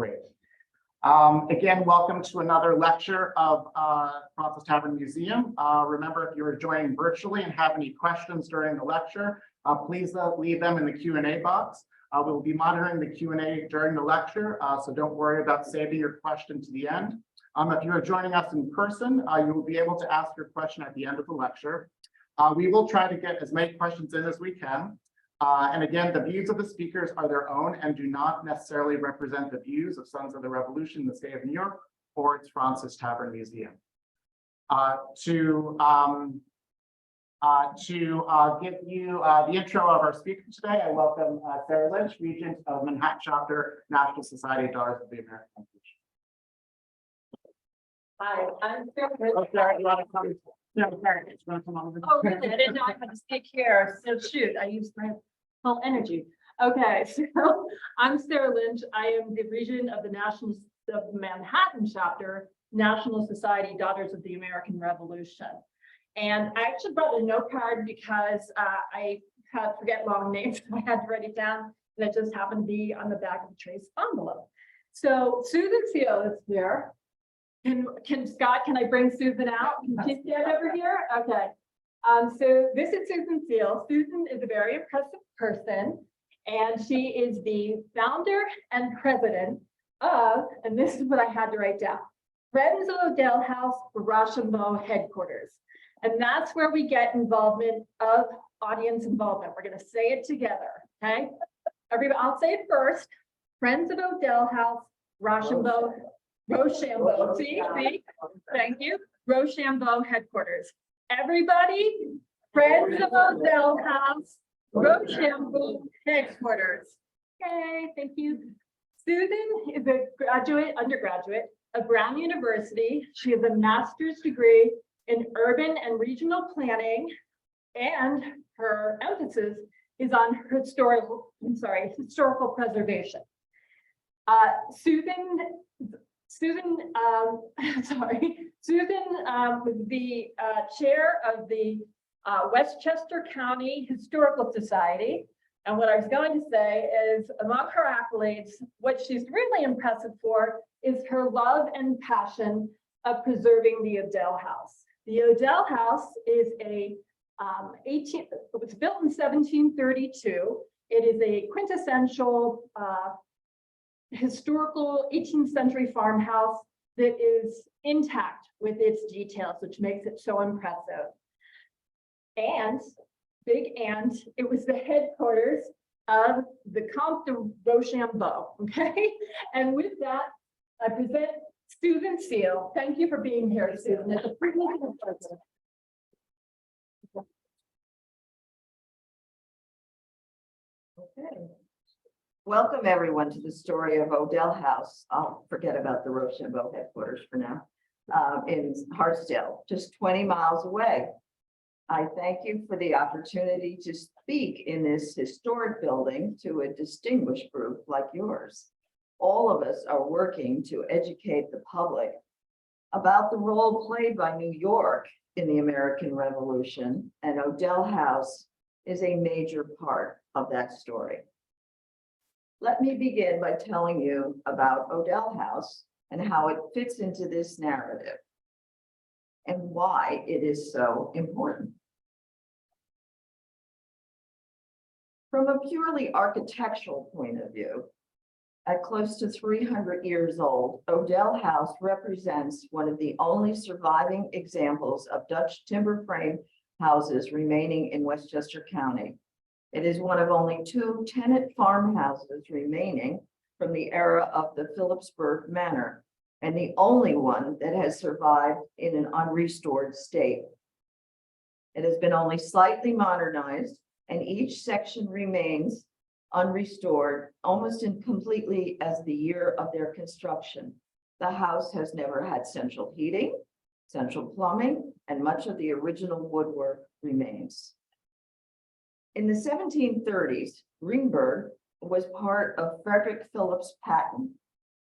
Great. Again, welcome to another lecture of Francis Tavern Museum. Remember, if you're joining virtually and have any questions during the lecture, please leave them in the Q&A box. We will be monitoring the Q&A during the lecture, so don't worry about saving your question to the end. If you're joining us in person, you will be able to ask your question at the end of the lecture. We will try to get as many questions in as we can. And again, the views of the speakers are their own and do not necessarily represent the views of Sons of the Revolution in the state of New York or its Francis Tavern Museum. To give you the intro of our speaker today, I welcome Sarah Lynch, Regent of Manhattan Chapter, National Society of Daughters of the American Revolution. Hi, I'm Sarah. Oh, Sarah, you want to come? No, Sarah, it's going to come over. Oh, really? I didn't know I had to speak here. So shoot, I used my full energy. Okay, so I'm Sarah Lynch. I am the regent of the National of Manhattan Chapter, National Society Daughters of the American Revolution. And I actually brought a note card because I forget long names. I had to write it down, and it just happened to be on the back of the trace envelope. So Susan Seal is here. Can Scott, can I bring Susan out? Can she stand over here? Okay. So this is Susan Seal. Susan is a very impressive person, and she is the founder and president of, and this is what I had to write down, Friends of Odell House Rochambeau Headquarters. And that's where we get involvement of audience involvement. We're going to say it together, okay? Everybody, I'll say it first. Friends of Odell House Rochambeau see, thank you. Rochambeau Headquarters. Everybody, Friends of Odell House Rochambeau Headquarters. Okay, thank you. Susan is a undergraduate of Brown University. She has a master's degree in urban and regional planning, and her emphasis is on historical preservation. Susan was the chair of the Westchester County Historical Society. And what I was going to say is, among her accolades, what she's really impressive for is her love and passion of preserving the Odell House. The Odell House is it was built in 1732. It is a quintessential historical 18th century farmhouse that is intact with its details, which makes it so impressive. And it was the headquarters of the Comte de Rochambeau. Okay, and with that, I present Susan Seal. Thank you for being here, Susan. It's a privilege and a pleasure. Okay. Welcome everyone to the story of Odell House. I'll forget about the Rochambeau headquarters for now, in Hartsdale, just 20 miles away. I thank you for the opportunity to speak in this historic building to a distinguished group like yours. All of us are working to educate the public about the role played by New York in the American Revolution, and Odell House is a major part of that story. Let me begin by telling you about Odell House and how it fits into this narrative and why it is so important. From a purely architectural point of view, at close to 300 years old, Odell House represents one of the only surviving examples of Dutch timber frame houses remaining in Westchester County. It is one of only 2 tenant farmhouses remaining from the era of the Phillipsburg Manor, and the only one that has survived in an unrestored state. It has been only slightly modernized, and each section remains unrestored almost completely as the year of their construction. The house has never had central heating, central plumbing, and much of the original woodwork remains. In the 1730s, Greenburgh was part of Frederick Phillips' patent,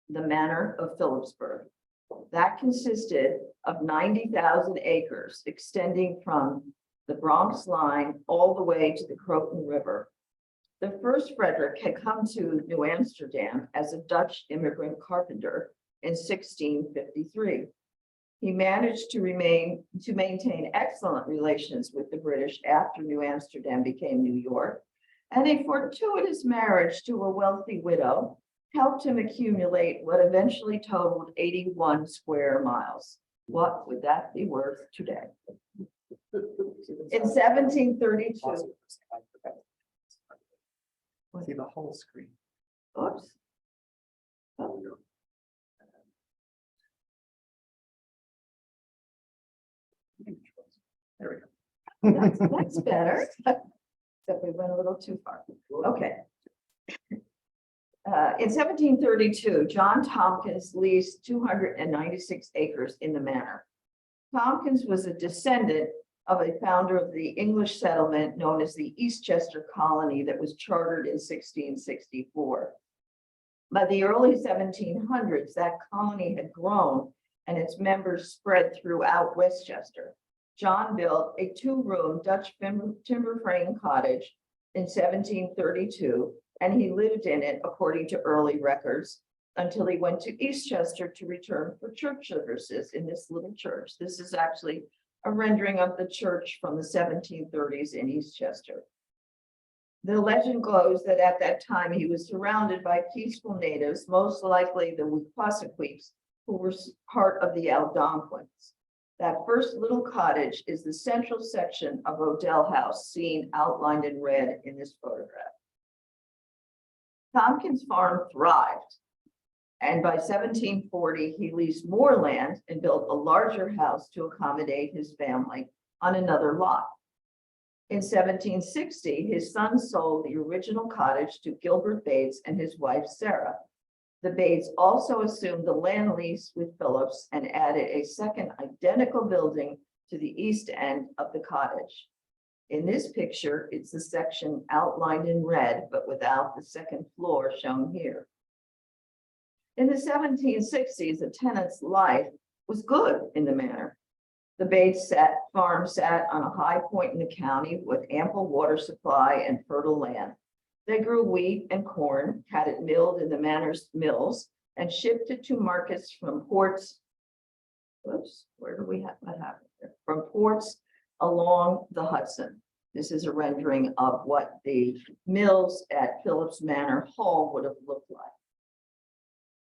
the Manor of Phillipsburg. That consisted of 90,000 acres extending from the Bronx line all the way to the Croton River. The first Frederick had come to New Amsterdam as a Dutch immigrant carpenter in 1653. He managed to maintain excellent relations with the British after New Amsterdam became New York, and a fortuitous marriage to a wealthy widow helped him accumulate what eventually totaled 81 square miles. What would that be worth today? In 1732, See the whole screen. oops, There we go. that's better. Except we went a little too far. Okay. In 1732, John Tompkins leased 296 acres in the manor. Tompkins was a descendant of a founder of the English settlement known as the Eastchester Colony that was chartered in 1664. By the early 1700s, that colony had grown and its members spread throughout Westchester. John built a two-room Dutch timber frame cottage in 1732, and he lived in it, according to early records, until he went to Eastchester to return for church services in this little church. This is actually a rendering of the church from the 1730s in Eastchester. The legend goes that at that time he was surrounded by peaceful natives, most likely the Wequassacquees, who were part of the Algonquins. That first little cottage is the central section of Odell House, seen outlined in red in this photograph. Tompkins' farm thrived, and by 1740, he leased more land and built a larger house to accommodate his family on another lot. In 1760, his son sold the original cottage to Gilbert Bates and his wife, Sarah. The Bates also assumed the land lease with Phillips and added a second identical building to the east end of the cottage. In this picture, it's the section outlined in red, but without the second floor shown here. In the 1760s, the tenant's life was good in the manor. The Bates farm sat on a high point in the county with ample water supply and fertile land. They grew wheat and corn, had it milled in the manor's mills, and shipped it to markets from ports. Whoops, where do we have what happened here? From ports along the Hudson. This is a rendering of what the mills at Phillips Manor Hall would have looked like.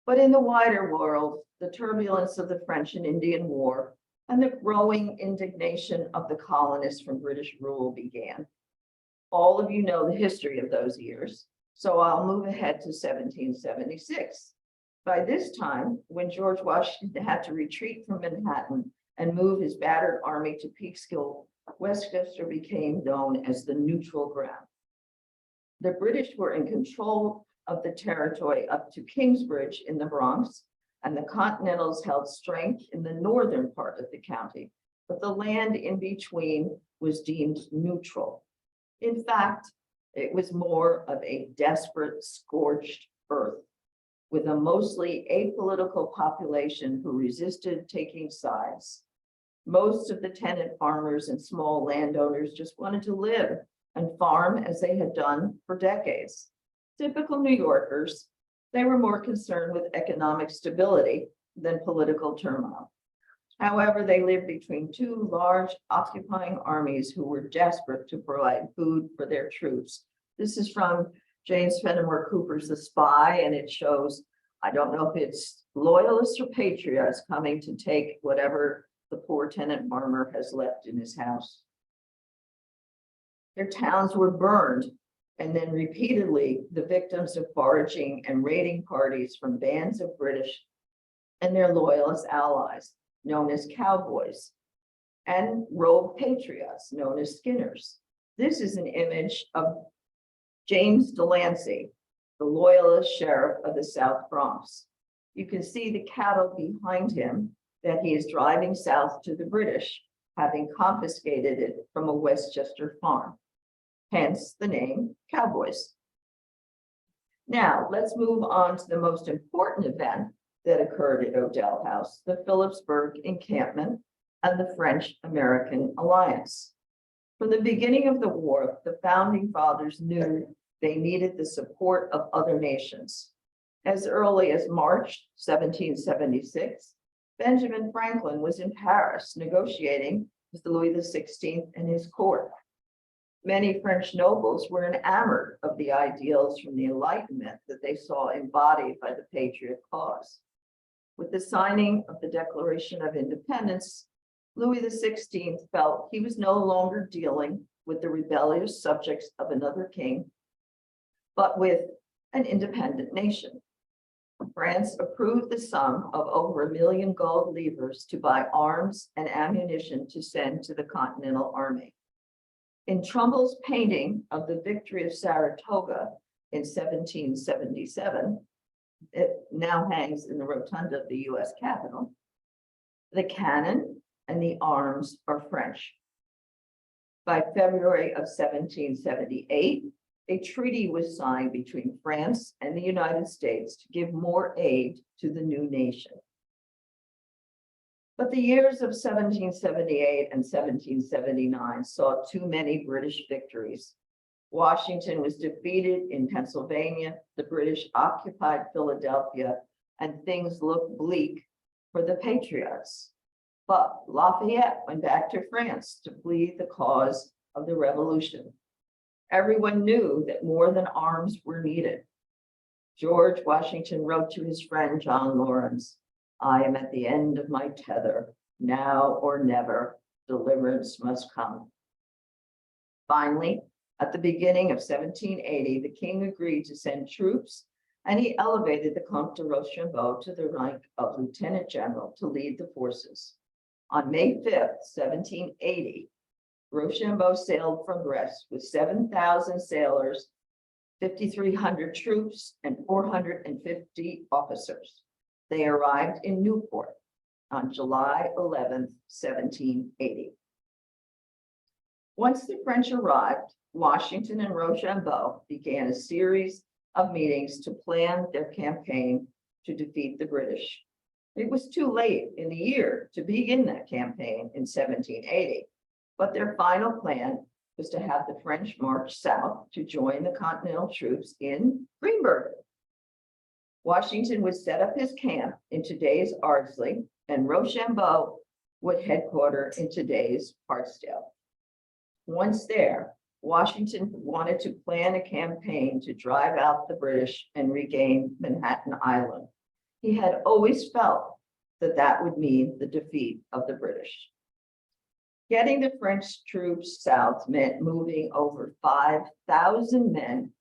But in the wider world, the turbulence of the French and Indian War and the growing indignation of the colonists from British rule began. All of you know the history of those years, so I'll move ahead to 1776. By this time, when George Washington had to retreat from Manhattan and move his battered army to Peekskill, Westchester became known as the neutral ground. The British were in control of the territory up to Kingsbridge in the Bronx, and the Continentals held strength in the northern part of the county, but the land in between was deemed neutral. In fact, it was more of a desperate, scorched earth, with a mostly apolitical population who resisted taking sides. Most of the tenant farmers and small landowners just wanted to live and farm as they had done for decades. Typical New Yorkers, they were more concerned with economic stability than political turmoil. However, they lived between two large occupying armies who were desperate to provide food for their troops. This is from James Fenimore Cooper's The Spy, and it shows, I don't know if it's loyalists or patriots coming to take whatever the poor tenant farmer has left in his house. Their towns were burned, and then repeatedly the victims of foraging and raiding parties from bands of British and their loyalist allies, known as cowboys, and rogue patriots, known as skinners. This is an image of James Delancey, the loyalist sheriff of the South Bronx. You can see the cattle behind him that he is driving south to the British, having confiscated it from a Westchester farm. Hence the name Cowboys. Now, let's move on to the most important event that occurred at Odell House, the Phillipsburg Encampment and the French-American Alliance. From the beginning of the war, the founding fathers knew They needed the support of other nations. As early as March 1776, Benjamin Franklin was in Paris negotiating with Louis XVI and his court. Many French nobles were enamored of the ideals from the Enlightenment that they saw embodied by the patriot cause. With the signing of the Declaration of Independence, Louis XVI felt he was no longer dealing with the rebellious subjects of another king, but with an independent nation. France approved the sum of over 1 million gold livres to buy arms and ammunition to send to the Continental Army. In Trumbull's painting of the victory of Saratoga in 1777, it now hangs in the rotunda of the US Capitol, the cannon and the arms are French. By February of 1778, a treaty was signed between France and the United States to give more aid to the new nation. But the years of 1778 and 1779 saw too many British victories. Washington was defeated in Pennsylvania, the British occupied Philadelphia, and things looked bleak for the Patriots. But Lafayette went back to France to plead the cause of the revolution. Everyone knew that more than arms were needed. George Washington wrote to his friend John Lawrence, "I am at the end of my tether. Now or never, deliverance must come." Finally, at the beginning of 1780, the king agreed to send troops, and he elevated the Comte de Rochambeau to the rank of lieutenant general to lead the forces. On May 5th, 1780, Rochambeau sailed from Brest with 7,000 sailors, 5,300 troops, and 450 officers. They arrived in Newport on July 11th, 1780. Once the French arrived, Washington and Rochambeau began a series of meetings to plan their campaign to defeat the British. It was too late in the year to begin that campaign in 1780, but their final plan was to have the French march south to join the Continental troops in Greenburgh. Washington would set up his camp in today's Ardsley, and Rochambeau would headquarter in today's Hartsdale. Once there, Washington wanted to plan a campaign to drive out the British and regain Manhattan Island. He had always felt that that would mean the defeat of the British. Getting the French troops south meant moving over 5,000 men,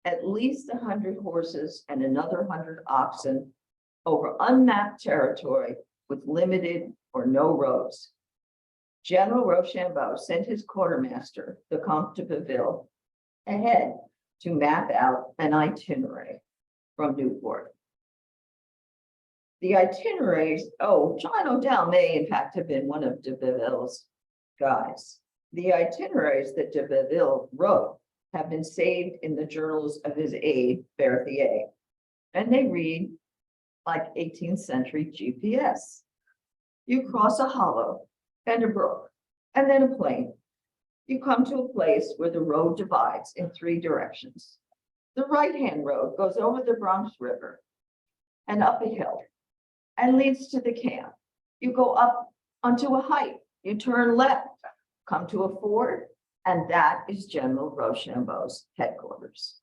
at least 100 horses and another 100 oxen over unmapped territory with limited or no roads. General Rochambeau sent his quartermaster, the Comte de Belleville, ahead to map out an itinerary from Newport. The itineraries, John Odell may in fact have been one of de Belleville's guys. The itineraries that de Belleville wrote have been saved in the journals of his aide, Berthier, and they read like 18th century GPS. You cross a hollow and a brook, and then a plain. You come to a place where the road divides in 3 directions. The right-hand road goes over the Bronx River and up a hill and leads to the camp. You go up onto a height, you turn left, come to a ford, and that is General Rochambeau's headquarters.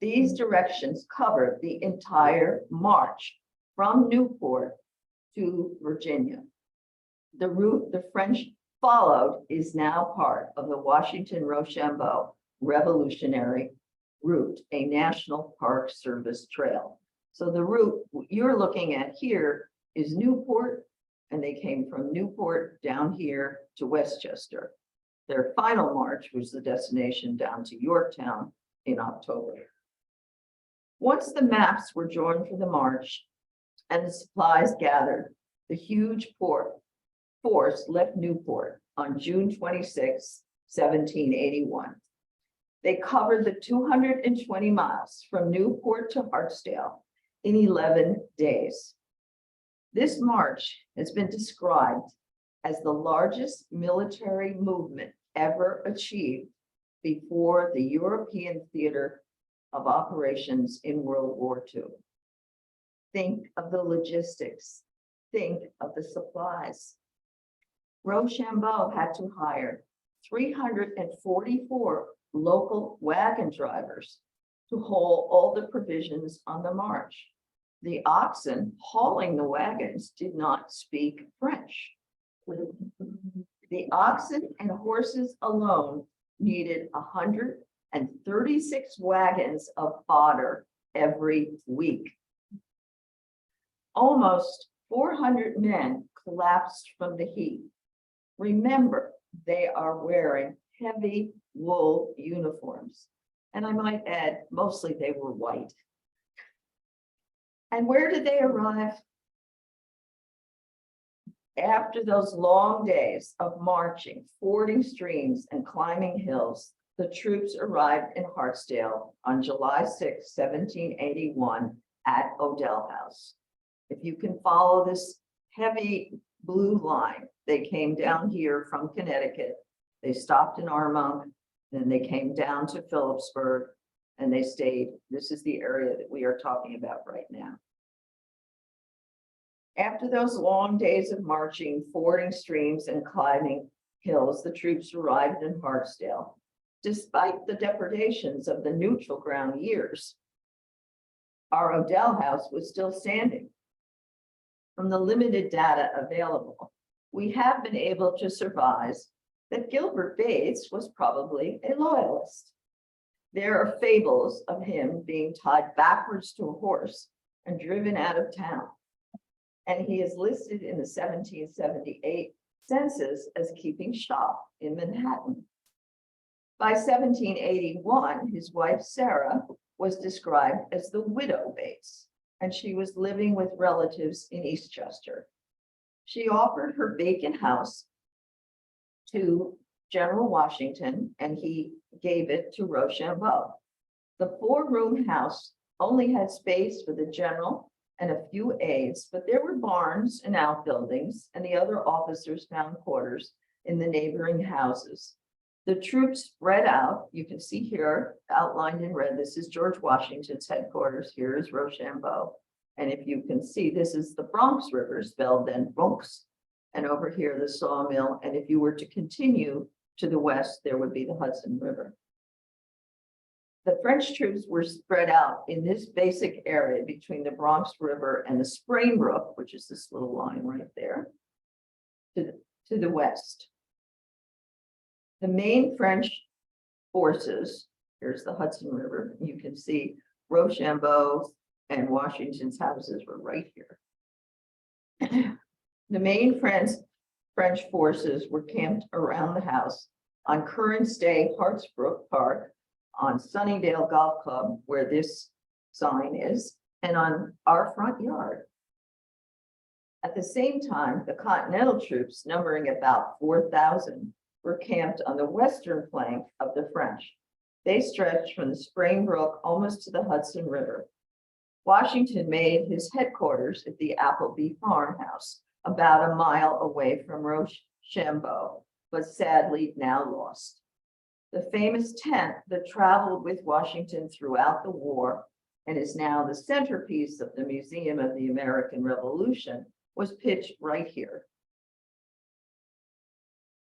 These directions cover the entire march from Newport to Virginia. The route the French followed is now part of the Washington-Rochambeau Revolutionary Route, a National Park Service trail. So the route you're looking at here is Newport, and they came from Newport down here to Westchester. Their final march was the destination down to Yorktown in October. Once the maps were joined for the march and the supplies gathered, the huge force left Newport on June 26, 1781. They covered the 220 miles from Newport to Hartsdale in 11 days. This march has been described as the largest military movement ever achieved before the European theater of operations in World War II. Think of the logistics. Think of the supplies. Rochambeau had to hire 344 local wagon drivers to haul all the provisions on the march. The oxen hauling the wagons did not speak French. The oxen and horses alone needed 136 wagons of fodder every week. Almost 400 men collapsed from the heat. Remember, they are wearing heavy wool uniforms. And I might add, mostly they were white. And where did they arrive? After those long days of marching, fording streams, and climbing hills, the troops arrived in Hartsdale on July 6, 1781, at Odell House. If you can follow this heavy blue line, they came down here from Connecticut. They stopped in Armonk, then they came down to Phillipsburg, and they stayed. This is the area that we are talking about right now. After those long days of marching, fording streams, and climbing hills, the troops arrived in Hartsdale. Despite the depredations of the neutral ground years, our Odell House was still standing. From the limited data available, we have been able to surmise that Gilbert Bates was probably a loyalist. There are fables of him being tied backwards to a horse and driven out of town. And he is listed in the 1778 census as keeping shop in Manhattan. By 1781, his wife Sarah was described as the widow Bates, and she was living with relatives in Eastchester. She offered her vacant house to General Washington, and he gave it to Rochambeau. The 4-room house only had space for the general and a few aides, but there were barns and outbuildings, and the other officers found quarters in the neighboring houses. The troops spread out. You can see here outlined in red, this is George Washington's headquarters. Here is Rochambeau. And if you can see, this is the Bronx River, spelled then Bronx. And over here, the sawmill. And if you were to continue to the west, there would be the Hudson River. The French troops were spread out in this basic area between the Bronx River and the Springbrook, which is this little line right there, to the west. The main French forces, here's the Hudson River. You can see Rochambeau and Washington's houses were right here. The main French forces were camped around the house on current day Hartsbrook Park, on Sunnydale Golf Club, where this sign is, and on our front yard. At the same time, the Continental troops, numbering about 4,000, were camped on the western flank of the French. They stretched from the Springbrook almost to the Hudson River. Washington made his headquarters at the Appleby farmhouse, about a mile away from Rochambeau, but sadly now lost. The famous tent that traveled with Washington throughout the war and is now the centerpiece of the Museum of the American Revolution was pitched right here.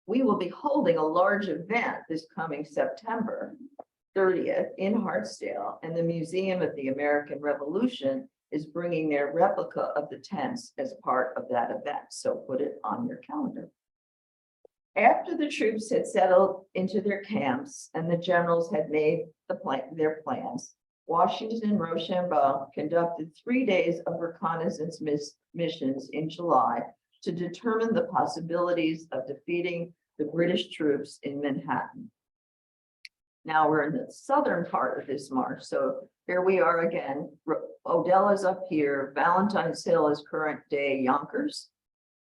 We will be holding a large event this coming September 30th in Hartsdale, and the Museum of the American Revolution is bringing their replica of the tents as part of that event. So put it on your calendar. After the troops had settled into their camps and the generals had made their plans, Washington and Rochambeau conducted 3 days of reconnaissance missions in July to determine the possibilities of defeating the British troops in Manhattan. Now we're in the southern part of this march. So here we are again. Odell is up here. Valentine's Hill is current day Yonkers.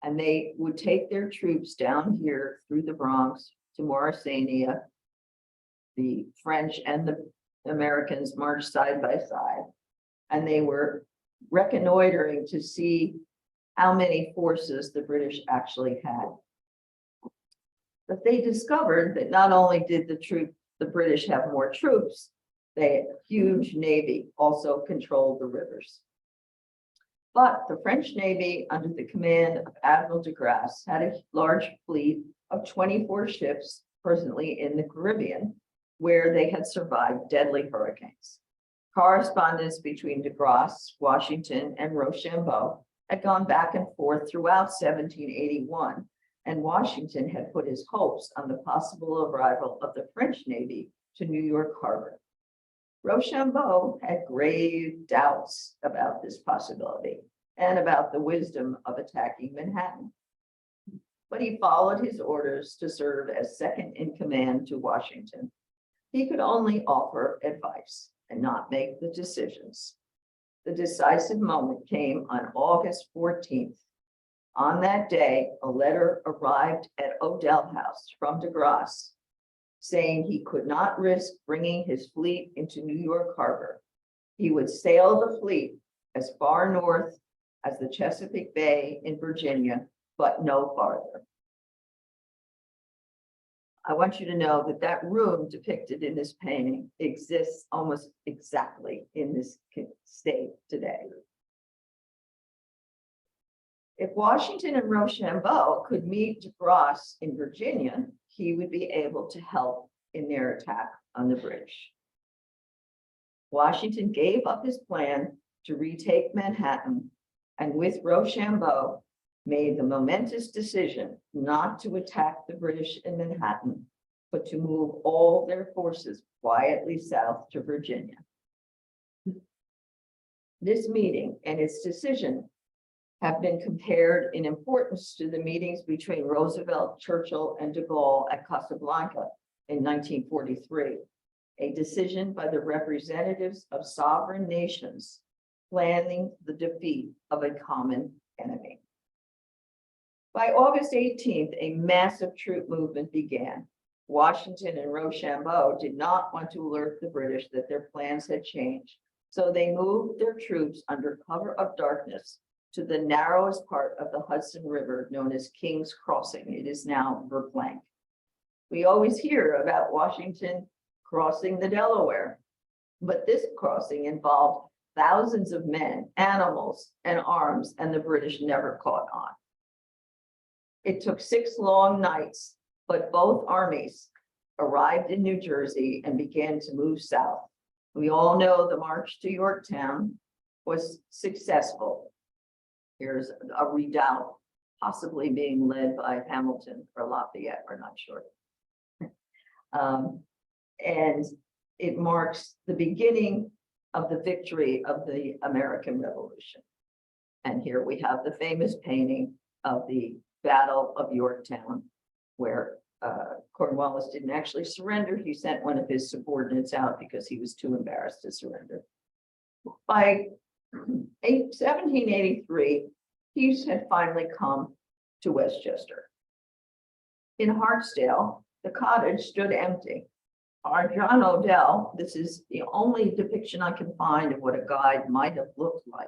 And they would take their troops down here through the Bronx to Morrisania. The French and the Americans marched side by side. And they were reconnoitering to see how many forces the British actually had. But they discovered that not only did the troops the British have more troops, they huge navy also controlled the rivers. But the French Navy, under the command of Admiral de Grasse, had a large fleet of 24 ships presently in the Caribbean, where they had survived deadly hurricanes. Correspondence between de Grasse, Washington, and Rochambeau had gone back and forth throughout 1781, and Washington had put his hopes on the possible arrival of the French Navy to New York Harbor. Rochambeau had grave doubts about this possibility and about the wisdom of attacking Manhattan. But he followed his orders to serve as second in command to Washington. He could only offer advice and not make the decisions. The decisive moment came on August 14th. On that day, a letter arrived at Odell House from de Grasse, saying he could not risk bringing his fleet into New York Harbor. He would sail the fleet as far north as the Chesapeake Bay in Virginia, but no farther. I want you to know that that room depicted in this painting exists almost exactly in this state today. If Washington and Rochambeau could meet de Grasse in Virginia, he would be able to help in their attack on the British. Washington gave up his plan to retake Manhattan, and with Rochambeau made the momentous decision not to attack the British in Manhattan, but to move all their forces quietly south to Virginia. This meeting and its decision have been compared in importance to the meetings between Roosevelt, Churchill, and de Gaulle at Casablanca in 1943, a decision by the representatives of sovereign nations planning the defeat of a common enemy. By August 18th, a massive troop movement began. Washington and Rochambeau did not want to alert the British that their plans had changed, so they moved their troops under cover of darkness to the narrowest part of the Hudson River known as King's Crossing. It is now Verplanck. We always hear about Washington crossing the Delaware, but this crossing involved thousands of men, animals, and arms, and the British never caught on. It took 6 long nights, but both armies arrived in New Jersey and began to move south. We all know the march to Yorktown was successful. Here's a redoubt, possibly being led by Hamilton or Lafayette, we're not sure. And it marks the beginning of the victory of the American Revolution. And here we have the famous painting of the Battle of Yorktown, where Cornwallis didn't actually surrender. He sent one of his subordinates out because he was too embarrassed to surrender. By 1783, peace had finally come to Westchester. In Hartsdale, the cottage stood empty. Our John Odell, this is the only depiction I can find of what a guide might have looked like.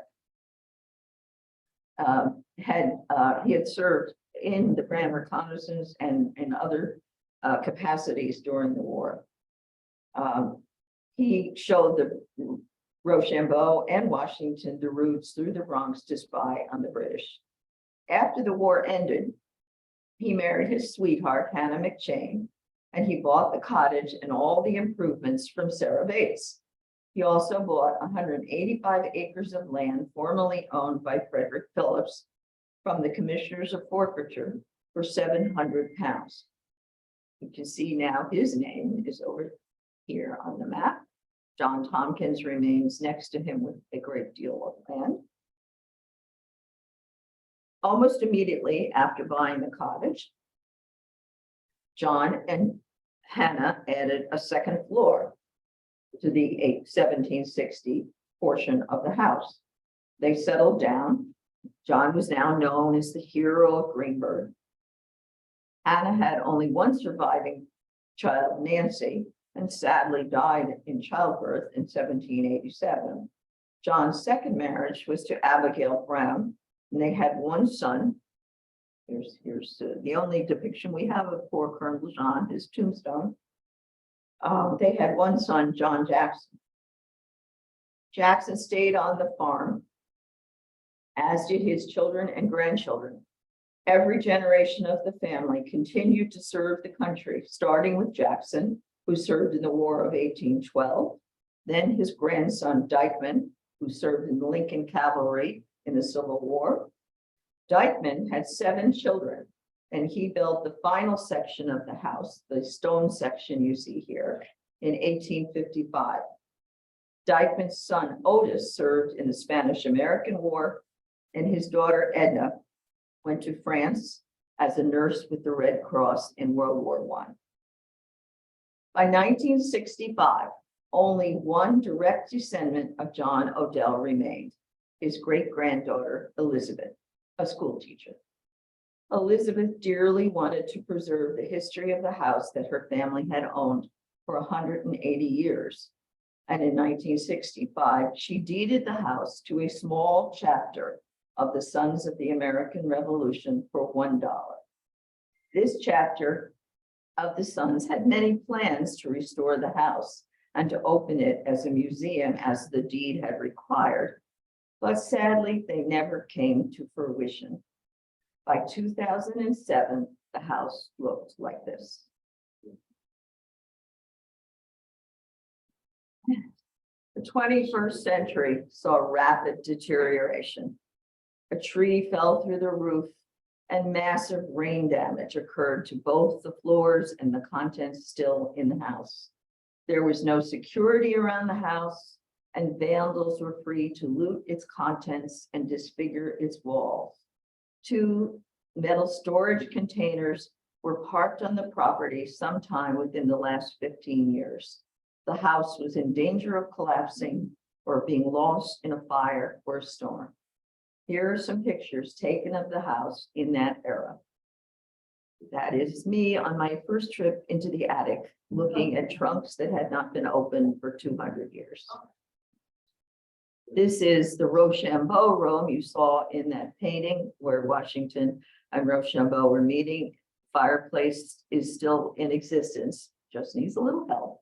He had served in the Grand Reconnaissance and in other capacities during the war. He showed the Rochambeau and Washington the routes through the Bronx to spy on the British. After the war ended, he married his sweetheart, Hannah McChain, and he bought the cottage and all the improvements from Sarah Bates. He also bought 185 acres of land formerly owned by Frederick Phillips from the Commissioners of Forfeiture for £700. You can see now his name is over here on the map. John Tompkins remains next to him with a great deal of land. Almost immediately after buying the cottage, John and Hannah added a second floor to the 1760 portion of the house. They settled down. John was now known as the hero of Greenburgh. Hannah had only one surviving child, Nancy, and sadly died in childbirth in 1787. John's second marriage was to Abigail Brown, and they had one son. Here's the only depiction we have of poor Colonel John, his tombstone. They had one son, John Jackson. Jackson stayed on the farm, as did his children and grandchildren. Every generation of the family continued to serve the country, starting with Jackson, who served in the War of 1812, then his grandson Dykeman, who served in the Lincoln Cavalry in the Civil War. Dykeman had 7 children, and he built the final section of the house, the stone section you see here, in 1855. Dykeman's son Otis served in the Spanish-American War, and his daughter Edna went to France as a nurse with the Red Cross in World War I. By 1965, only one direct descendant of John Odell remained, his great-granddaughter Elizabeth, a school teacher. Elizabeth dearly wanted to preserve the history of the house that her family had owned for 180 years. And in 1965, she deeded the house to a small chapter of the Sons of the American Revolution for $1. This chapter of the Sons had many plans to restore the house and to open it as a museum as the deed had required, but sadly, they never came to fruition. By 2007, the house looked like this. The 21st century saw rapid deterioration. A tree fell through the roof and massive rain damage occurred to both the floors and the contents still in the house. There was no security around the house, and vandals were free to loot its contents and disfigure its walls. 2 metal storage containers were parked on the property sometime within the last 15 years. The house was in danger of collapsing or being lost in a fire or a storm. Here are some pictures taken of the house in that era. That is me on my first trip into the attic, looking at trunks that had not been opened for 200 years. This is the Rochambeau room you saw in that painting where Washington and Rochambeau were meeting. Fireplace is still in existence, just needs a little help.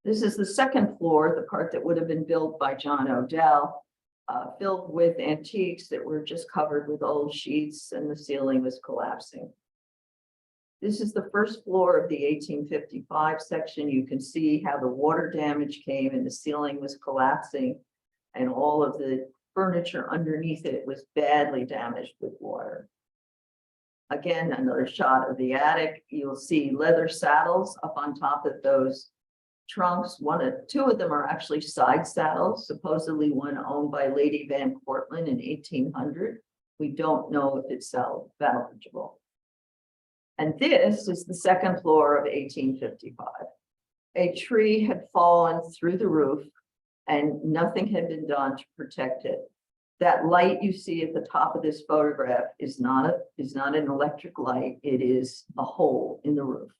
This is the second floor, the part that would have been built by John Odell, filled with antiques that were just covered with old sheets, and the ceiling was collapsing. This is the first floor of the 1855 section. You can see how the water damage came and the ceiling was collapsing, and all of the furniture underneath it was badly damaged with water. Again, another shot of the attic. You'll see leather saddles up on top of those trunks. 2 of them are actually side saddles, supposedly one owned by Lady Van Cortlandt in 1800. We don't know if it's salvageable. And this is the second floor of 1855. A tree had fallen through the roof and nothing had been done to protect it. That light you see at the top of this photograph is not an electric light. It is a hole in the roof.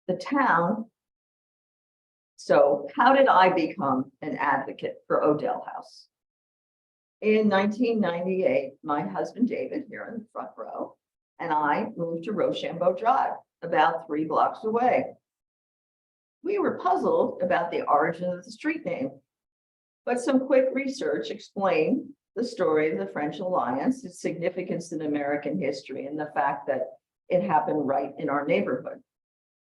The town. So how did I become an advocate for Odell House? In 1998, my husband David, here in the front row, and I moved to Rochambeau Drive, about 3 blocks away. We were puzzled about the origin of the street name, but some quick research explained the story of the French Alliance, its significance in American history, and the fact that it happened right in our neighborhood.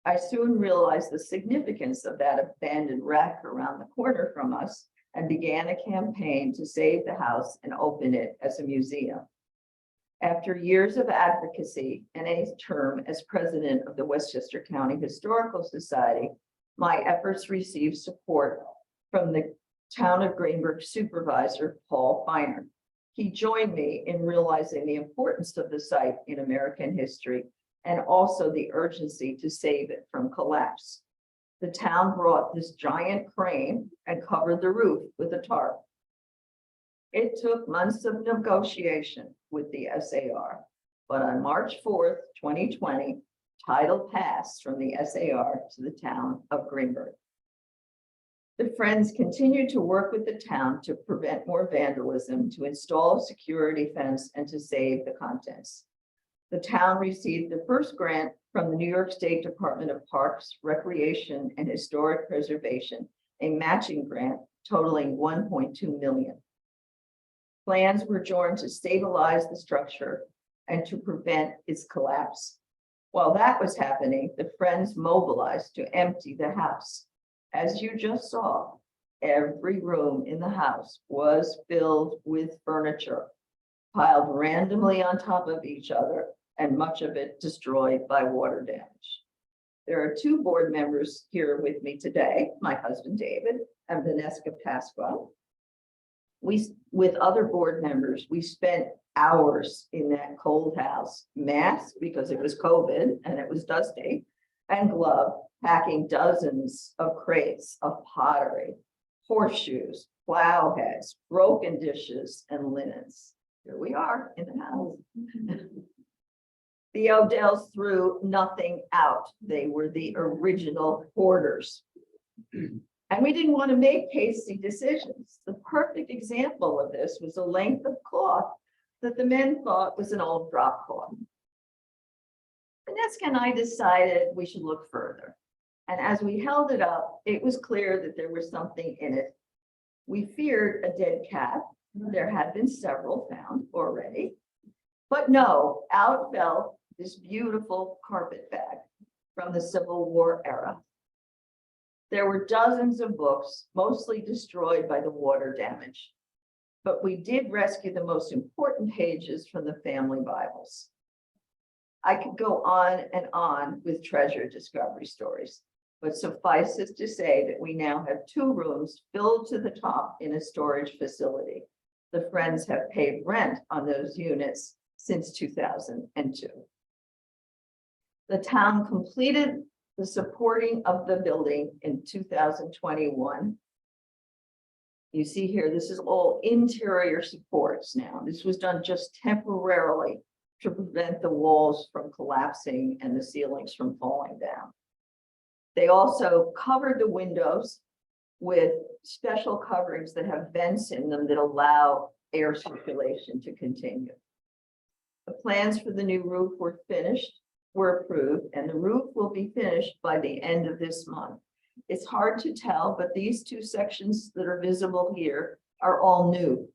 I soon realized the significance of that abandoned wreck around the corner from us and began a campaign to save the house and open it as a museum. After years of advocacy and a term as president of the Westchester County Historical Society, my efforts received support from the Town of Greenburgh supervisor, Paul Feiner. He joined me in realizing the importance of the site in American history and also the urgency to save it from collapse. The town brought this giant crane and covered the roof with a tarp. It took months of negotiation with the SAR, but on March 4th, 2020, title passed from the SAR to the Town of Greenburgh. The Friends continued to work with the town to prevent more vandalism, to install a security fence, and to save the contents. The town received the first grant from the New York State Department of Parks, Recreation, and Historic Preservation, a matching grant totaling $1.2 million. Plans were drawn to stabilize the structure and to prevent its collapse. While that was happening, the Friends mobilized to empty the house. As you just saw, every room in the house was filled with furniture, piled randomly on top of each other, and much of it destroyed by water damage. There are two board members here with me today, my husband David and Vanessa Pasqua. With other board members, we spent hours in that cold house, masked because it was COVID and it was dusty, and gloved, packing dozens of crates of pottery, horseshoes, plow heads, broken dishes, and linens. Here we are in the house. The Odells threw nothing out. They were the original hoarders. And we didn't want to make hasty decisions. The perfect example of this was a length of cloth that the men thought was an old drop cloth. Vanessa and I decided we should look further. And as we held it up, it was clear that there was something in it. We feared a dead cat. There had been several found already. But no, out fell this beautiful carpet bag from the Civil War era. There were dozens of books, mostly destroyed by the water damage. But we did rescue the most important pages from the family Bibles. I could go on and on with treasure discovery stories, but suffice it to say that we now have 2 rooms filled to the top in a storage facility. The Friends have paid rent on those units since 2002. The town completed the supporting of the building in 2021. You see here, this is all interior supports now. This was done just temporarily to prevent the walls from collapsing and the ceilings from falling down. They also covered the windows with special coverings that have vents in them that allow air circulation to continue. The plans for the new roof were approved, and the roof will be finished by the end of this month. It's hard to tell, but these 2 sections that are visible here are all new.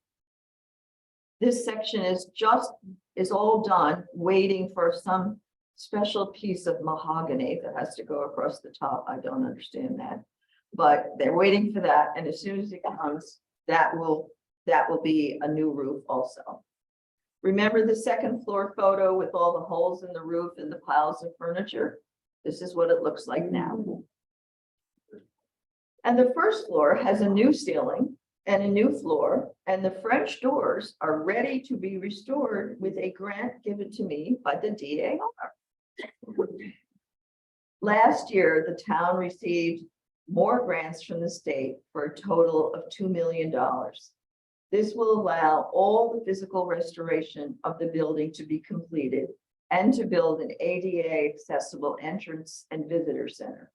This section is all done, waiting for some special piece of mahogany that has to go across the top. I don't understand that, but they're waiting for that. And as soon as it comes, that will be a new roof also. Remember the 2nd floor photo with all the holes in the roof and the piles of furniture? This is what it looks like now. And the 1st floor has a new ceiling and a new floor, and the French doors are ready to be restored with a grant given to me by the DAR. Last year, the town received more grants from the state for a total of $2 million. This will allow all the physical restoration of the building to be completed and to build an ADA accessible entrance and visitor center.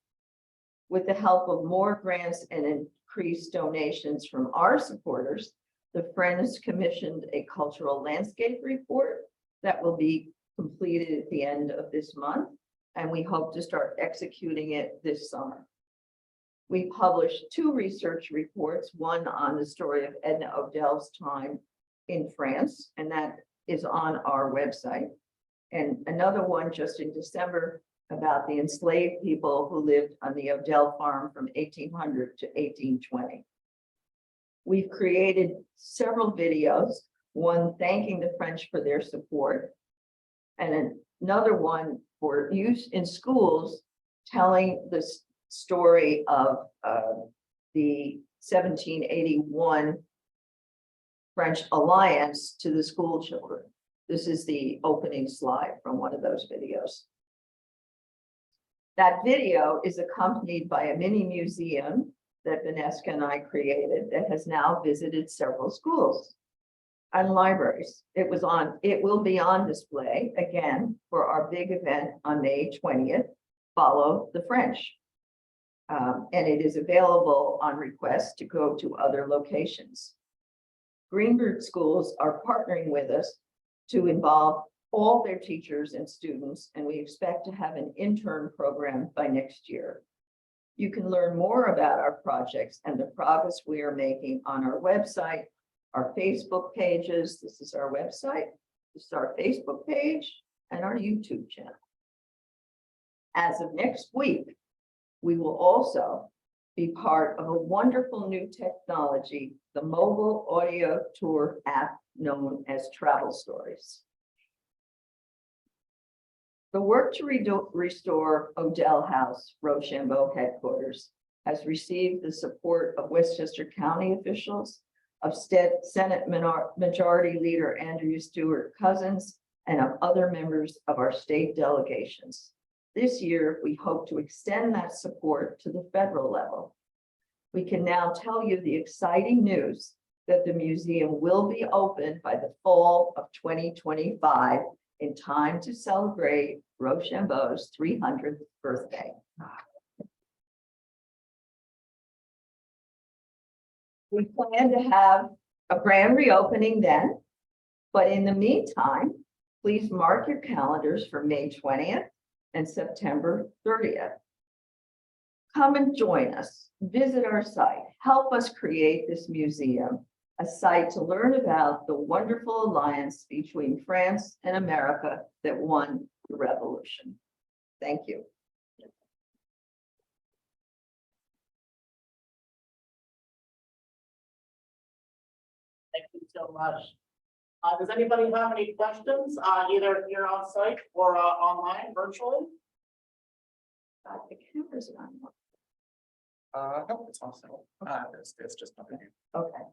With the help of more grants and increased donations from our supporters, the Friends commissioned a cultural landscape report that will be completed at the end of this month, and we hope to start executing it this summer. We published 2 research reports, one on the story of Edna Odell's time in France, and that is on our website, and another one just in December about the enslaved people who lived on the Odell farm from 1800 to 1820. We've created several videos, one thanking the French for their support, and another one for use in schools telling the story of the 1781 French alliance to the school children. This is the opening slide from one of those videos. That video is accompanied by a mini museum that Vanessa and I created that has now visited several schools and libraries. It will be on display again for our big event on May 20th, Follow the French. And it is available on request to go to other locations. Greenburgh schools are partnering with us to involve all their teachers and students, and we expect to have an intern program by next year. You can learn more about our projects and the progress we are making on our website, our Facebook pages. This is our website, this is our Facebook page, and our YouTube channel. As of next week, we will also be part of a wonderful new technology, the mobile audio tour app known as Travel Stories. The work to restore Odell House Rochambeau Headquarters has received the support of Westchester County officials, of Senate Majority Leader Andrew Stewart Cousins, and of other members of our state delegations. This year, we hope to extend that support to the federal level. We can now tell you the exciting news that the museum will be open by the fall of 2025 in time to celebrate Rochambeau's 300th birthday. We plan to have a grand reopening then, but in the meantime, please mark your calendars for May 20th and September 30th. Come and join us, visit our site, help us create this museum, a site to learn about the wonderful alliance between France and America that won the revolution. Thank you. Thank you so much. Does anybody have any questions, either here on site or online, virtually? The cameras are on. No, it's also, it's just nothing. Okay.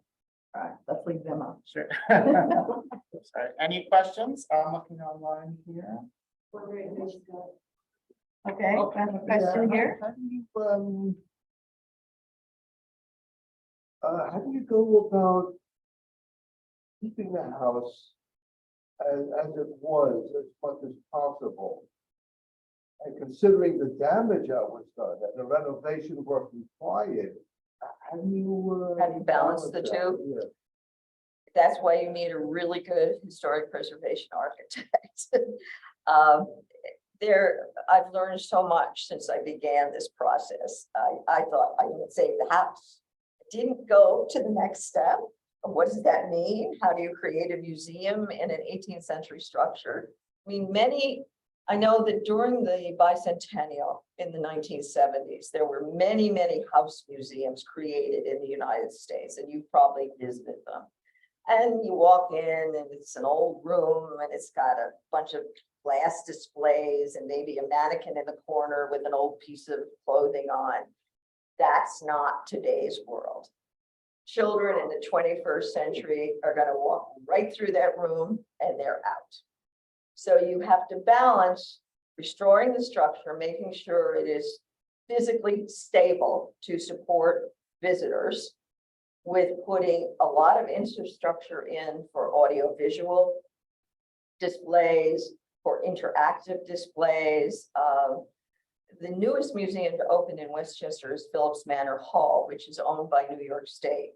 All right, let's leave them up. Sure. Sorry. Any questions? I'm looking online here. Okay, I have a question here. How do you go about keeping the house as it was as much as possible? And considering the damage that was done and the renovation work required, how do you balance the two? Yeah. That's why you need a really good historic preservation architect. I've learned so much since I began this process. I thought I would save the house. Didn't go to the next step. What does that mean? How do you create a museum in an 18th century structure? I mean, I know that during the bicentennial in the 1970s, there were many, many house museums created in the United States, and you've probably visited them. And you walk in and it's an old room and it's got a bunch of glass displays and maybe a mannequin in the corner with an old piece of clothing on. That's not today's world. Children in the 21st century are going to walk right through that room and they're out. So you have to balance restoring the structure, making sure it is physically stable to support visitors, with putting a lot of infrastructure in for audiovisual displays, for interactive displays. The newest museum to open in Westchester is Phillips Manor Hall, which is owned by New York State.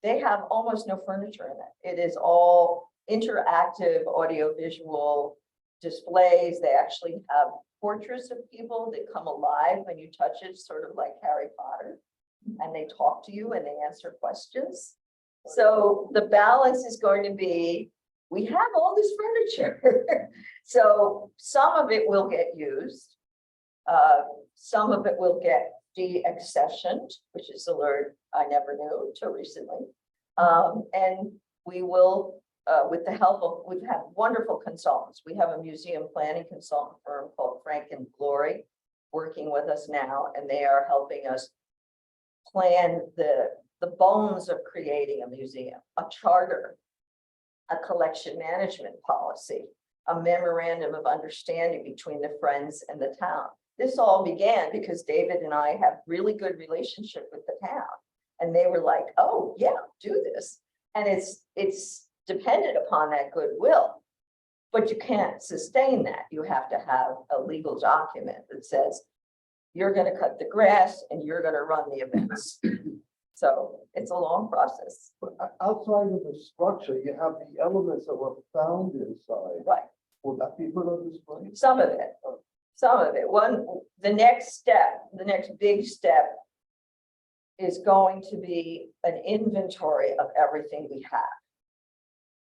They have almost no furniture in it. It is all interactive audiovisual displays. They actually have portraits of people that come alive when you touch it, sort of like Harry Potter. And they talk to you and they answer questions. So the balance is going to be, we have all this furniture. So some of it will get used. Some of it will get de-accessioned, which is a word I never knew until recently. And we will, with the help of, we have wonderful consultants. We have a museum planning consultant firm called Frank and Glory working with us now, and they are helping us plan the bones of creating a museum, a charter, a collection management policy, a memorandum of understanding between the Friends and the town. This all began because David and I have really good relationship with the town. And they were like, oh yeah, do this. And it's dependent upon that goodwill, but you can't sustain that. You have to have a legal document that says, you're going to cut the grass and you're going to run the events. So it's a long process. But outside of the structure, you have the elements that were found inside. Right. Will that be put on display? Some of it, some of it. The next big step is going to be an inventory of everything we have.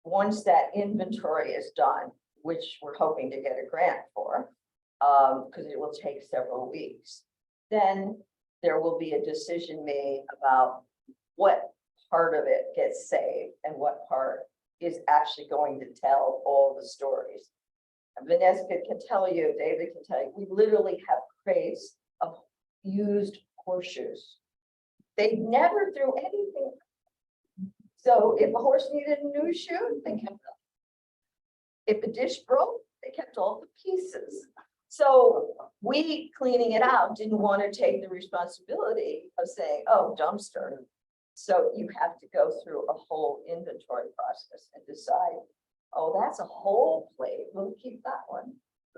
Once that inventory is done, which we're hoping to get a grant for, because it will take several weeks, then there will be a decision made about what part of it gets saved and what part is actually going to tell all the stories. Vanessa can tell you, David can tell you, we literally have crates of used horseshoes. They never threw anything. So if a horse needed a new shoe, they kept them. If a dish broke, they kept all the pieces. So we, cleaning it out, didn't want to take the responsibility of saying, oh, dumpster. So you have to go through a whole inventory process and decide, oh, that's a whole plate. We'll keep that one.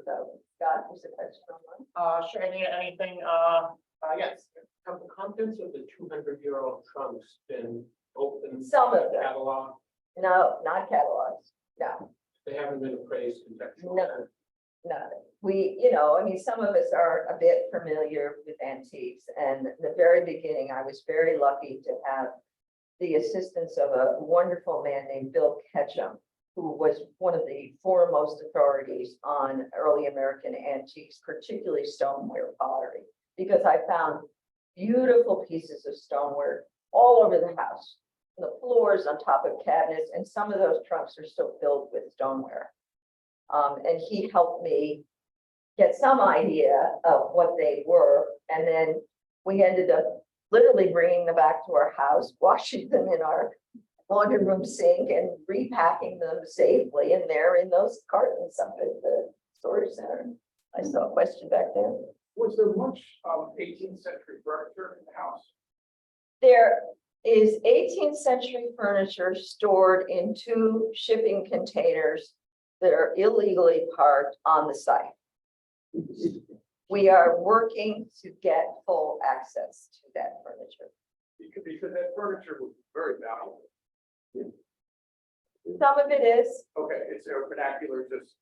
So Scott, was a question on one? Sure, anything, yes. Have the contents of the 200-year-old trunks been opened? Some of them. Catalog? No, not catalogs. No, They haven't been appraised contextually? No. no. We, you know, I mean, some of us are a bit familiar with antiques, and the very beginning, I was very lucky to have the assistance of a wonderful man named Bill Ketchum, who was one of the foremost authorities on early American antiques, particularly stoneware pottery, because I found beautiful pieces of stoneware all over the house, the floors on top of cabinets, and some of those trunks are still filled with stoneware. And he helped me get some idea of what they were. And then we ended up literally bringing them back to our house, washing them in our laundry room sink and repacking them safely. And they're in those cartons up at the storage center. I saw a question back there. Was there much 18th century furniture in the house? There is 18th century furniture stored in 2 shipping containers that are illegally parked on the site. We are working to get full access to that furniture. Because that furniture was very valuable. Some of it is. Okay, it's a vernacular, just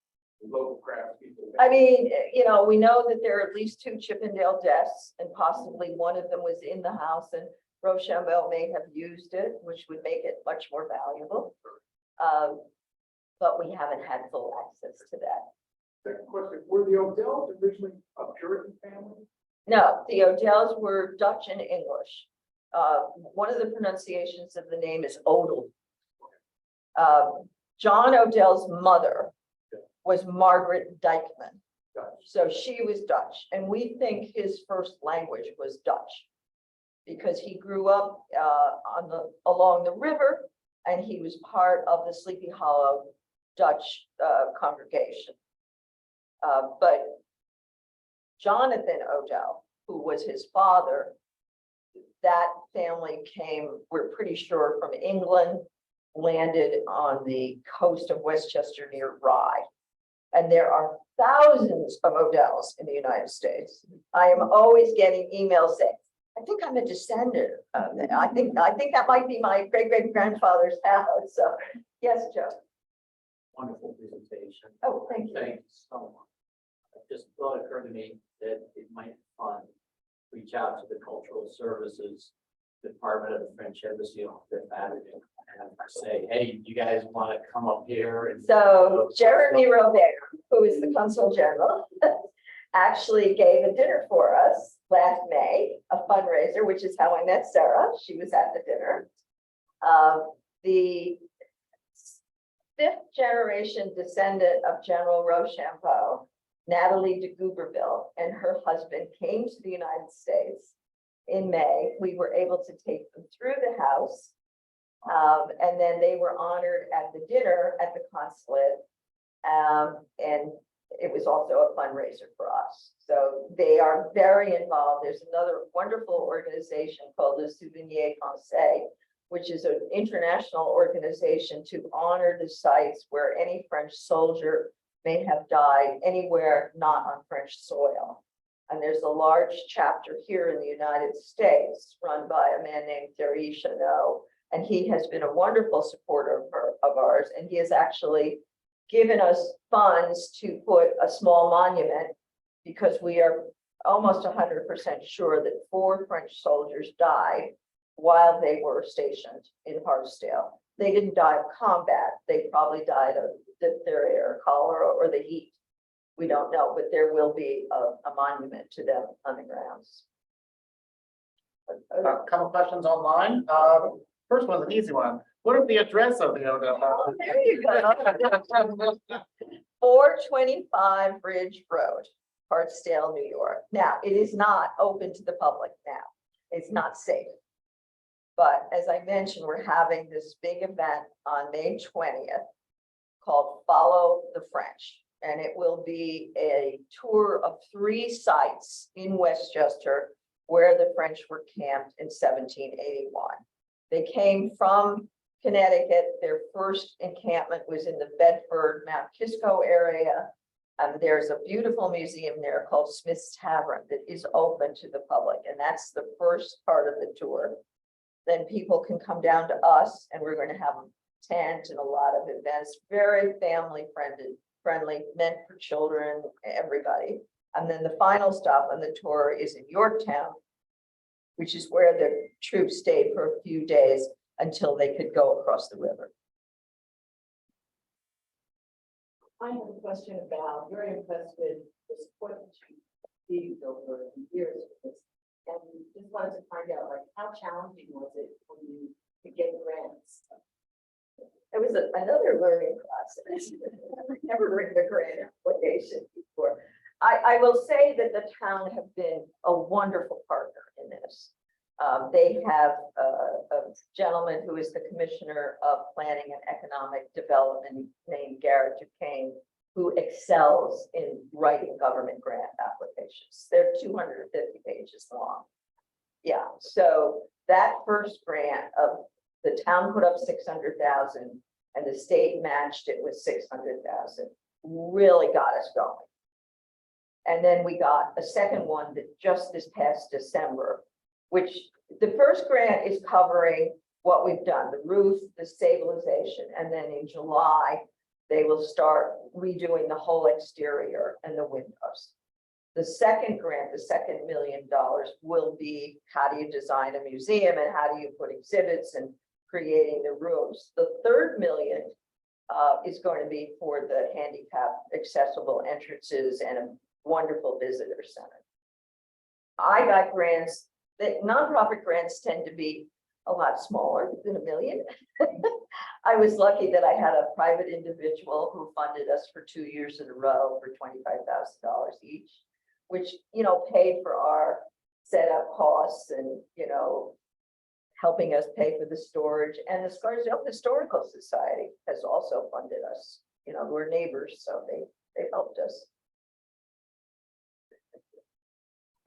local craftspeople. I mean, you know, we know that there are at least 2 Chippendale desks, and possibly one of them was in the house, and Rochambeau may have used it, which would make it much more valuable. But we haven't had full access to that. Second question, were the Odells originally a Puritan family? No, the Odells were Dutch and English. One of the pronunciations of the name is Odell. John Odell's mother was Margaret Dykeman. So she was Dutch, and we think his first language was Dutch because he grew up along the river, and he was part of the Sleepy Hollow Dutch congregation. But Jonathan Odell, who was his father, that family came, we're pretty sure, from England, landed on the coast of Westchester near Rye. And there are thousands of Odells in the United States. I am always getting emails saying, I think I'm a descendant of that. I think that might be my great-great-grandfather's house. So yes, Joe. Wonderful presentation. Oh, thank you. Thank you so much. Just thought it occurred to me that it might be fun to reach out to the Cultural Services Department of the French Embassy on Fifth Avenue and say, hey, you guys want to come up here? And So Jeremy Robert, who is the Consul General, actually gave a dinner for us last May, a fundraiser, which is how I met Sarah. She was at the dinner. The 5th generation descendant of General Rochambeau, Natalie de Gouberville, and her husband came to the United States in May. We were able to take them through the house. And then they were honored at the dinner at the consulate. And it was also a fundraiser for us. So they are very involved. There's another wonderful organization called Le Souvenir Français, which is an international organization to honor the sites where any French soldier may have died anywhere not on French soil. And there's a large chapter here in the United States run by a man named Deterioration, and he has been a wonderful supporter of ours, and he has actually given us funds to put a small monument because we are almost 100% sure that 4 French soldiers died while they were stationed in Hartsdale. They didn't die of combat. They probably died of diphtheria or cholera or the heat. We don't know, but there will be a monument to them on the grounds. A couple questions online. First one's an easy one. What is the address of the Odell House? Oh, there you go. 425 Ridge Road, Hartsdale, New York. Now, it is not open to the public now. It's not safe. But as I mentioned, we're having this big event on May 20th called Follow the French. And it will be a tour of 3 sites in Westchester where the French were camped in 1781. They came from Connecticut. Their first encampment was in the Bedford, Mount Kisco area. There's a beautiful museum there called Smith's Tavern that is open to the public. And that's the first part of the tour. Then people can come down to us and we're going to have a tent and a lot of events, very family friendly, meant for children, everybody. And then the final stop on the tour is in Yorktown, which is where the troops stayed for a few days until they could go across the river. I have a question about, very impressed with the support that you received over the years with this. And just wanted to find out, like, how challenging was it for you to get grants? It was another learning process. I've never written a grant application before. I will say that the town have been a wonderful partner in this. They have a gentleman who is the Commissioner of Planning and Economic Development named Garrett Duquesne, who excels in writing government grant applications. They're 250 pages long. Yeah, so that first grant of the town put up 600,000 and the state matched it with 600,000, really got us going. And then we got a second one that just this past December, which the first grant is covering what we've done, the roof, the stabilization, and then in July, they will start redoing the whole exterior and the windows. The second grant, the second $1 million, will be how do you design a museum and how do you put exhibits and creating the rooms. The third $1 million is going to be for the handicap accessible entrances and a wonderful visitor center. I got grants that nonprofit grants tend to be a lot smaller than $1 million. I was lucky that I had a private individual who funded us for 2 years in a row for $25,000 each, which, you know, paid for our setup costs and, you know, helping us pay for the storage. And the Scarsdale Historical Society has also funded us. You know, we're neighbors, so they helped us.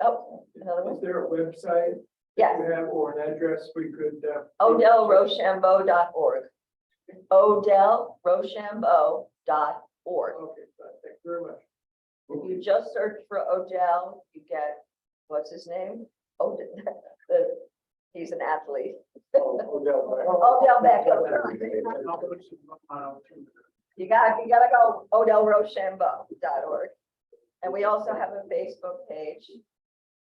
Oh, another one. Is there a website Yes. you have or an address we could? OdellRochambeau.org. OdellRochambeau.org. Okay, thank you very much. If you just search for Odell, you get, what's his name? He's an athlete. Odell Beckham. You gotta go OdellRochambeau.org. And we also have a Facebook page.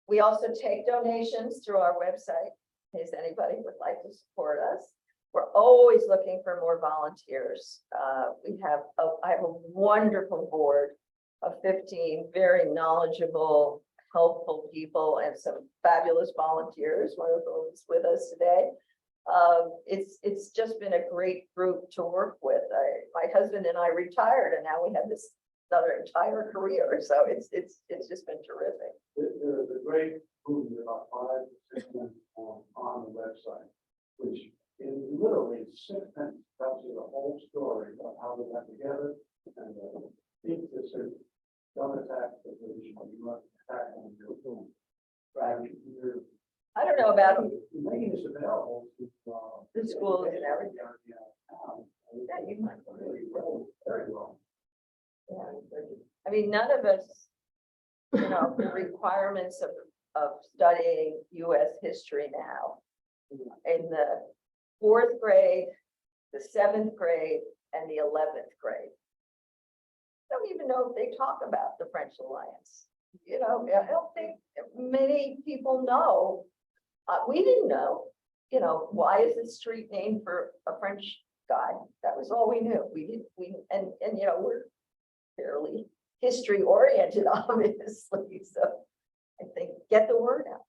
We also take donations through our website, in case anybody would like to support us. We're always looking for more volunteers. I have a wonderful board of 15 very knowledgeable, helpful people and some fabulous volunteers. One of them is with us today. It's just been a great group to work with. My husband and I retired, and now we have this another entire career. So it's just been terrific. There's a great movie about 5 to 6 minutes on the website, which in literally 6 minutes tells you the whole story of how they got together and the deep decision. Don't attack the position, you must attack on your own. I don't know about You're making this available to the schools and everything. Yeah, you might really well, very well. Yeah. I mean, none of us, you know, the requirements of studying US history now in the 4th grade, the 7th grade, and the 11th grade. don't even know if they talk about the French Alliance. You know, I don't think many people know. We didn't know, you know, why is this street named for a French guy? That was all we knew. And you know, we're fairly history oriented, obviously. So I think get the word out.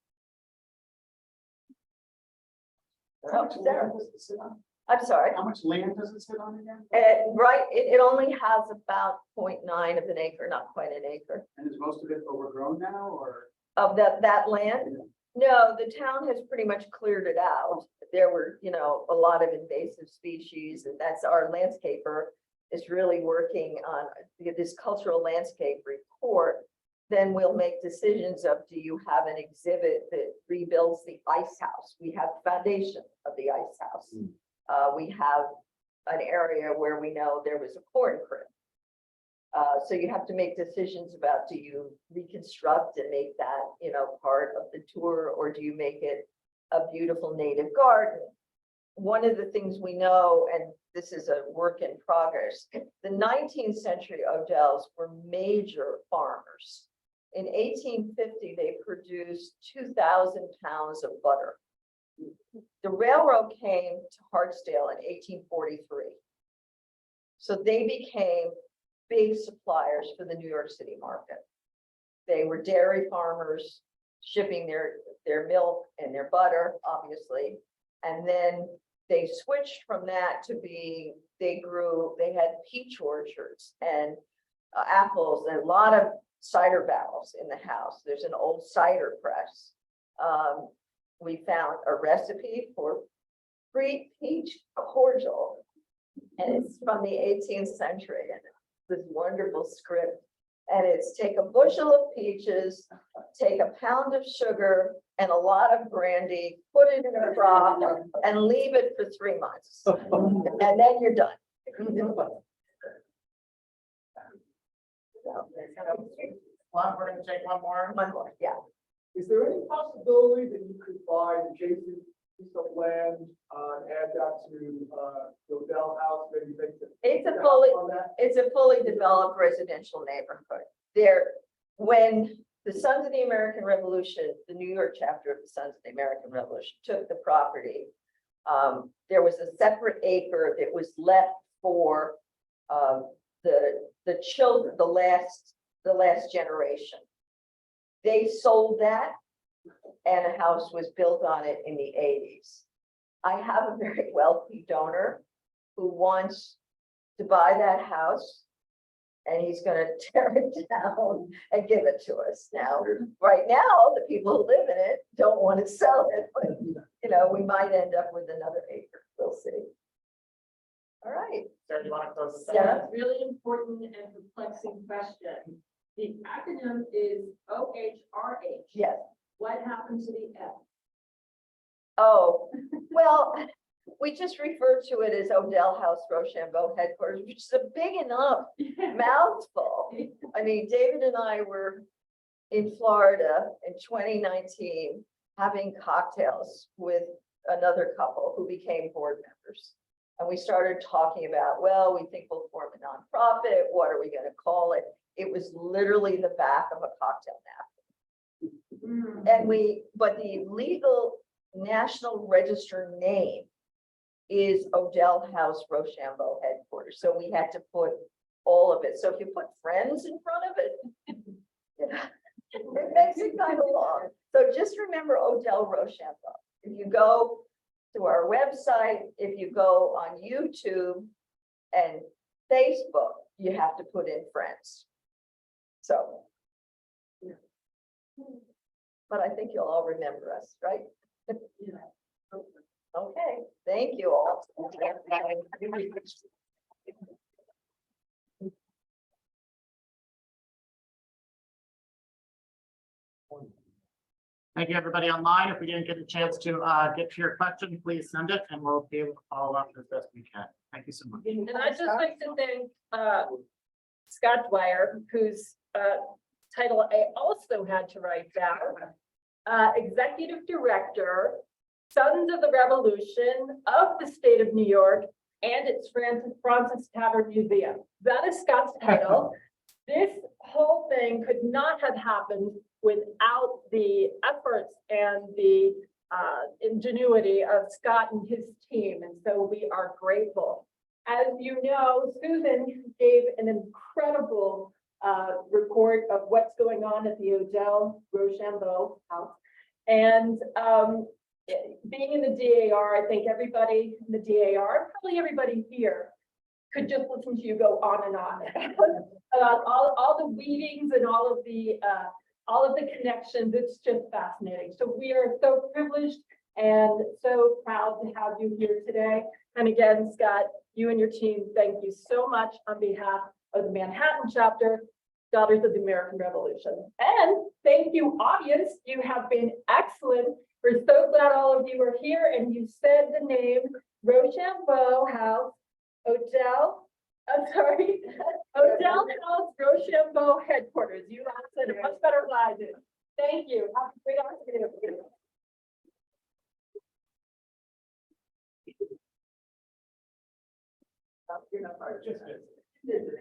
How much Sarah. land does it sit on? I'm sorry. How much land does it sit on again? Right, it only has about 0.9 of an acre, not quite an acre And is most of it overgrown now, or? of that land. No, the town has pretty much cleared it out. There were, you know, a lot of invasive species, and that's our landscaper is really working on this cultural landscape report. Then we'll make decisions of, do you have an exhibit that rebuilds the ice house? We have the foundation of the ice house. We have an area where we know there was a corn crib. So you have to make decisions about, do you reconstruct and make that, you know, part of the tour, or do you make it a beautiful native garden? One of the things we know, and this is a work in progress, the 19th century Odells were major farmers. In 1850, they produced 2,000 pounds of butter. The railroad came to Hartsdale in 1843. So they became big suppliers for the New York City market. They were dairy farmers shipping their milk and their butter, obviously. And then they switched from that to being, they had peach orchards and apples and a lot of cider barrels in the house. There's an old cider press. We found a recipe for free peach cordial, and it's from the 18th century, and it's this wonderful script. And it's take a bushel of peaches, take a pound of sugar and a lot of brandy, put it in a broth and leave it for 3 months. And then you're done. Well, we're gonna take one more. One more, yeah. Is there any possibility that you could buy an adjacent piece of land, and add that to, the Odell House, maybe make it? It's a fully developed residential neighborhood. When the Sons of the American Revolution, the New York chapter of the Sons of the American Revolution took the property, there was a separate acre that was left for the children, the last generation. They sold that, and a house was built on it in the 80s. I have a very wealthy donor who wants to buy that house, and he's going to tear it down and give it to us. Now, right now, the people who live in it don't want to sell it, but you know, we might end up with another acre. We'll see. All right. Sarah, do you want to close this out? Yeah. That's really important and perplexing question. The acronym is OHRH. Yes. What happened to the F? Oh, well, we just refer to it as Odell House Rochambeau Headquarters, which is a big enough mouthful. I mean, David and I were in Florida in 2019 having cocktails with another couple who became board members. And we started talking about, well, we think we'll form a nonprofit. What are we going to call it? It was literally the back of a cocktail napkin. And but the legal National Register name is Odell House Rochambeau Headquarters. So we had to put all of it. So if you put friends in front of it, you know, it makes it kind of long. So just remember Odell Rochambeau. If you go to our website, if you go on YouTube and Facebook, you have to put in friends. So, but I think you'll all remember us, right? Okay, thank you all. Thank you, everybody online. If we didn't get a chance to get to your question, please send it and we'll be able to follow up as best we can. Thank you so much. And I'd just like to thank Scott Dwyer, whose title I also had to write down. Executive Director, Sons of the Revolution of the State of New York and its Francis Tavern Museum. That is Scott's title. This whole thing could not have happened without the efforts and the ingenuity of Scott and his team, and so we are grateful. As you know, Susan gave an incredible report of what's going on at the Odell Rochambeau House. And being in the DAR, I think everybody in the DAR, probably everybody here, could just listen to you go on and on about all the weavings and all of the connections. It's just fascinating. So we are so privileged and so proud to have you here today. And again, Scott, you and your team, thank you so much on behalf of the Manhattan chapter, Daughters of the American Revolution. And thank you, audience. You have been excellent. We're so glad all of you are here and you said the name Rochambeau House, Odell House Rochambeau Headquarters. You all said it much better than I did. Thank you. Have a great afternoon. You're not part of it.